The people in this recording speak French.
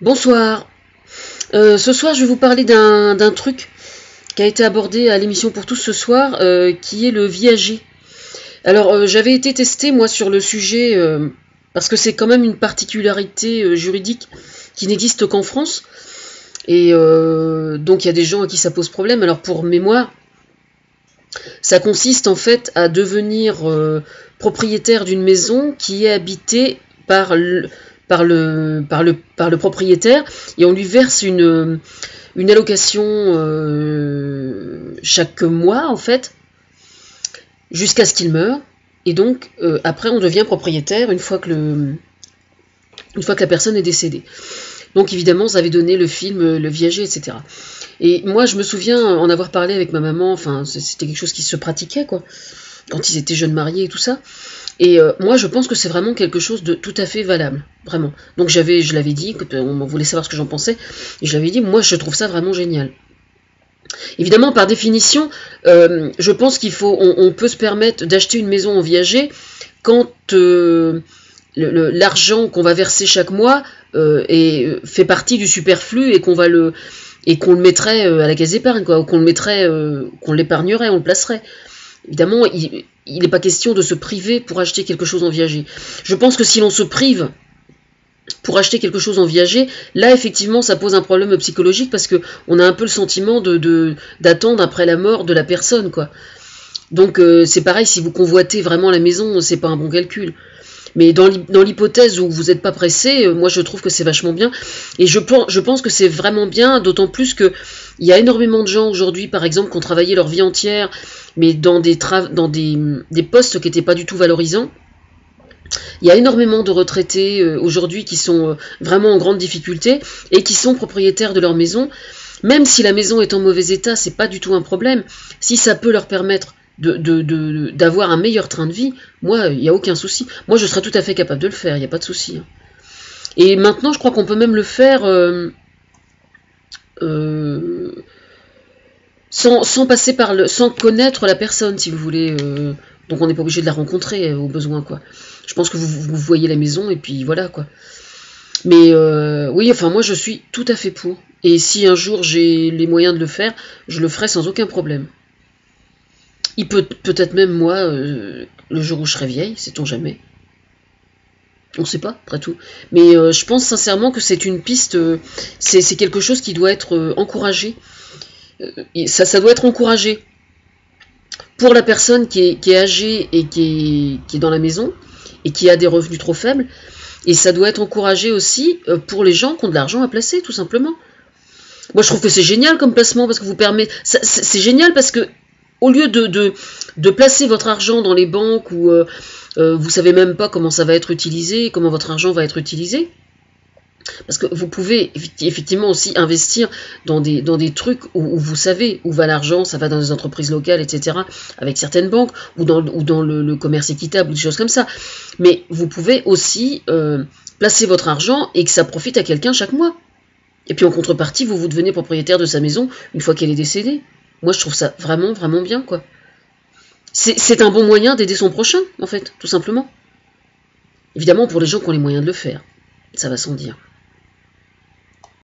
Bonsoir. Ce soir, je vais vous parler d'un truc qui a été abordé à l'émission pour tous ce soir, qui est le viager. Alors, j'avais été testée, moi, sur le sujet, parce que c'est quand même une particularité juridique qui n'existe qu'en France. Et donc, il y a des gens à qui ça pose problème. Alors, pour mémoire, ça consiste en fait à devenir propriétaire d'une maison qui est habitée par le propriétaire, et on lui verse une allocation chaque mois en fait, jusqu'à ce qu'il meure. Et donc après on devient propriétaire une fois que la personne est décédée. Donc évidemment ça avait donné le film Le Viager, etc. Et moi je me souviens en avoir parlé avec ma maman, enfin c'était quelque chose qui se pratiquait quoi, quand ils étaient jeunes mariés et tout ça. Et moi, je pense que c'est vraiment quelque chose de tout à fait valable, vraiment. Donc je l'avais dit, on voulait savoir ce que j'en pensais, et je l'avais dit, moi, je trouve ça vraiment génial. Évidemment, par définition, je pense on peut se permettre d'acheter une maison en viager quand l'argent qu'on va verser chaque mois fait partie du superflu et qu'on le mettrait à la case d'épargne, quoi, ou qu'on l'épargnerait, on le placerait. Évidemment, il n'est pas question de se priver pour acheter quelque chose en viager. Je pense que si l'on se prive pour acheter quelque chose en viager, là, effectivement, ça pose un problème psychologique parce qu'on a un peu le sentiment d'attendre après la mort de la personne, quoi. Donc, c'est pareil, si vous convoitez vraiment la maison, c'est pas un bon calcul. Mais dans l'hypothèse où vous n'êtes pas pressé, moi je trouve que c'est vachement bien. Et je pense que c'est vraiment bien, d'autant plus qu'il y a énormément de gens aujourd'hui, par exemple, qui ont travaillé leur vie entière, mais dans des postes qui n'étaient pas du tout valorisants. Il y a énormément de retraités aujourd'hui qui sont vraiment en grande difficulté et qui sont propriétaires de leur maison. Même si la maison est en mauvais état, c'est pas du tout un problème. Si ça peut leur permettre d'avoir un meilleur train de vie, moi, il n'y a aucun souci. Moi, je serais tout à fait capable de le faire, il n'y a pas de souci. Et maintenant, je crois qu'on peut même le faire sans connaître la personne, si vous voulez. Donc, on n'est pas obligé de la rencontrer au besoin, quoi. Je pense que vous voyez la maison et puis voilà, quoi. Mais oui, enfin, moi, je suis tout à fait pour. Et si un jour j'ai les moyens de le faire, je le ferai sans aucun problème. Il peut-être même moi, le jour où je serai vieille, sait-on jamais. On ne sait pas, après tout. Mais je pense sincèrement que c'est une piste, c'est quelque chose qui doit être encouragé. Ça doit être encouragé pour la personne qui est âgée et qui est dans la maison et qui a des revenus trop faibles. Et ça doit être encouragé aussi pour les gens qui ont de l'argent à placer, tout simplement. Moi, je trouve que c'est génial comme placement parce que vous permet. C'est génial parce que au lieu de placer votre argent dans les banques où vous savez même pas comment ça va être utilisé, comment votre argent va être utilisé, parce que vous pouvez effectivement aussi investir dans des trucs où vous savez où va l'argent, ça va dans des entreprises locales, etc., avec certaines banques, ou dans le commerce équitable, ou des choses comme ça. Mais vous pouvez aussi placer votre argent et que ça profite à quelqu'un chaque mois. Et puis en contrepartie, vous devenez propriétaire de sa maison une fois qu'elle est décédée. Moi, je trouve ça vraiment, vraiment bien, quoi. C'est un bon moyen d'aider son prochain, en fait, tout simplement. Évidemment, pour les gens qui ont les moyens de le faire. Ça va sans dire.